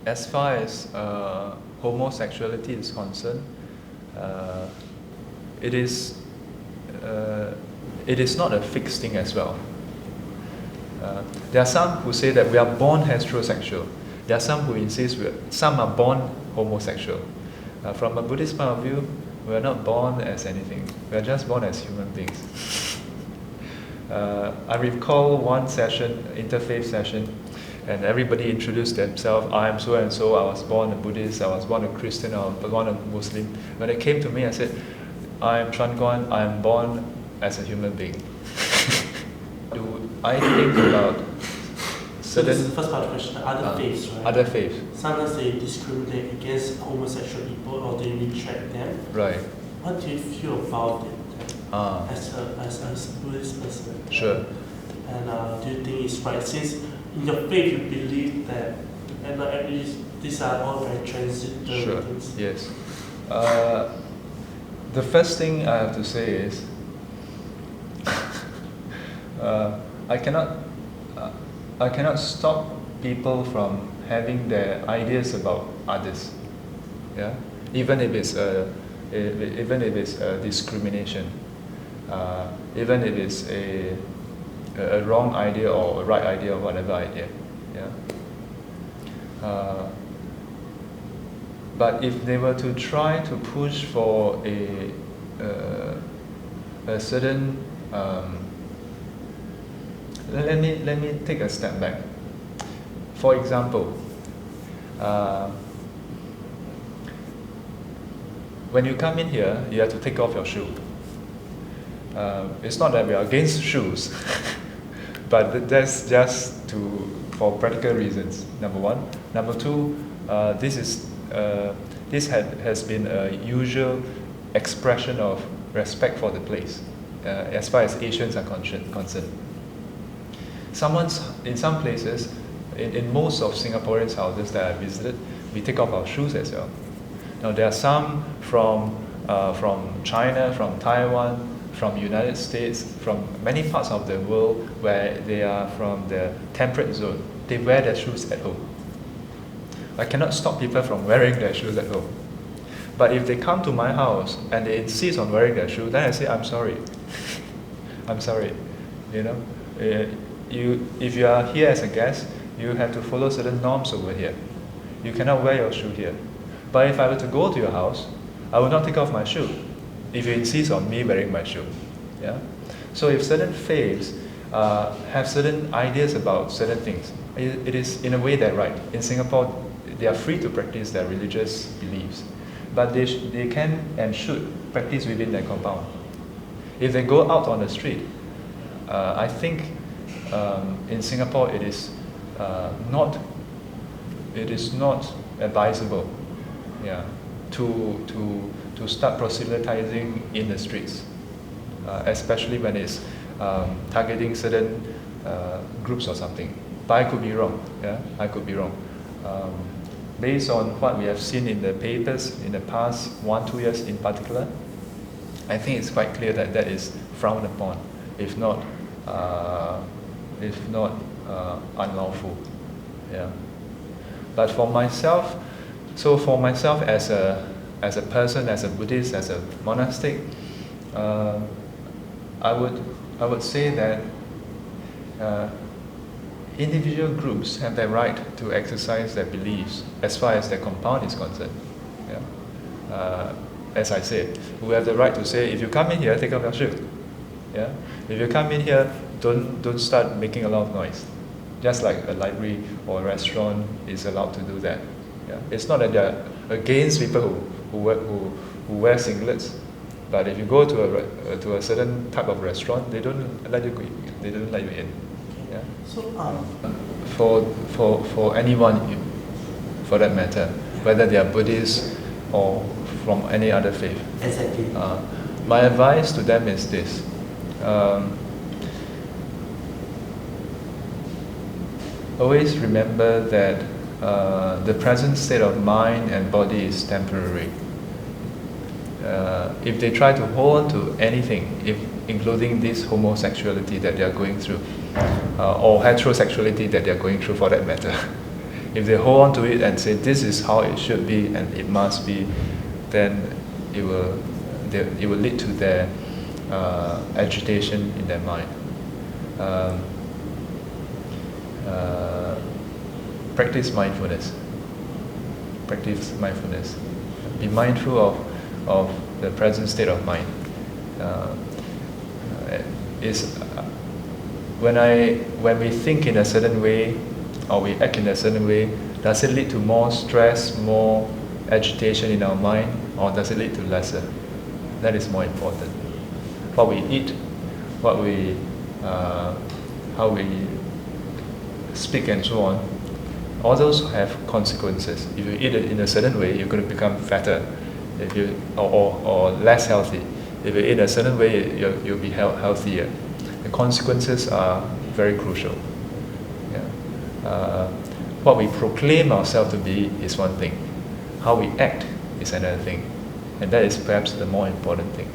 as far as homosexuality is concerned, it is not a fixed thing as well. There are some who say that we are born heterosexual. There are some who insist some are born homosexual. From a Buddhist point of view, we are not born as anything. We are just born as human beings. I recall one session, interfaith session, and everybody introduced themselves. I am so and so. I was born a Buddhist. I was born a Christian. I was born a Muslim. When it came to me, I said, I am Chuan Guan. I am born as a human being. Do I think about certain... So this is the first part of the question, other faiths, right? Other faiths. Sometimes they discriminate against homosexual people or they reject them. Right. What do you feel about it as a Buddhist person? Sure. And do you think it's right? Since in your faith you believe that, and at least these are all very transitory things. Yes. The first thing I have to say is, I cannot stop people from having their ideas about others. Yeah, even if it's discrimination, even if it's a wrong idea or a right idea or whatever idea. Yeah. But if they were to try to push for a certain let me take a step back. For example, when you come in here, you have to take off your shoe. It's not that we are against shoes, but that's just for practical reasons. Number one. Number two, this has been a usual expression of respect for the place, as far as Asians are concerned. In some places, in most of Singaporeans' houses that I visited, we take off our shoes as well. Now there are some from China, from Taiwan, from United States, from many parts of the world where they are from the temperate zone. They wear their shoes at home. I cannot stop people from wearing their shoes at home. But if they come to my house and they insist on wearing their shoe, then I say, I'm sorry. I'm sorry. You know, if you are here as a guest, you have to follow certain norms over here. You cannot wear your shoe here. But if I were to go to your house, I will not take off my shoe if you insist on me wearing my shoe. Yeah? So if certain faiths have certain ideas about certain things, it is in a way they're right. In Singapore, they are free to practice their religious beliefs, but they can and should practice within their compound. If they go out on the street, I think in Singapore it is not advisable, yeah, to start proselytizing in the streets, especially when it's targeting certain groups or something. But I could be wrong. Yeah, I could be wrong. Based on what we have seen in the papers in the past 1-2 years in particular, I think it's quite clear that that is frowned upon, if not unlawful. Yeah. But for myself, as a person, as a Buddhist, as a monastic, I would say that individual groups have the right to exercise their beliefs as far as their compound is concerned. Yeah. As I said, we have the right to say, if you come in here, take off your shoe. Yeah. If you come in here, don't start making a lot of noise. Just like a library or a restaurant is allowed to do that. Yeah. It's not that they're against people who wear singlets, but if you go to a certain type of restaurant, they don't let you go. They don't let you in. Yeah. So for anyone, for that matter, whether they are Buddhist or from any other faith. Exactly. My advice to them is this. Always remember that the present state of mind and body is temporary. If they try to hold on to anything, including this homosexuality that they are going through, or heterosexuality that they are going through for that matter, If they hold on to it and say this is how it should be and it must be, then it will lead to their agitation in their mind. Practice mindfulness. Practice mindfulness. Be mindful of the present state of mind. When we think in a certain way or we act in a certain way, does it lead to more stress, more agitation in our mind, or does it lead to lesser? That is more important. What we eat, how we speak and so on, all those have consequences. If you eat it in a certain way, you're going to become fatter, or less healthy. If you eat in a certain way, you'll be healthier. The consequences are very crucial. Yeah. What we proclaim ourselves to be is one thing. How we act is another thing. And that is perhaps the more important thing.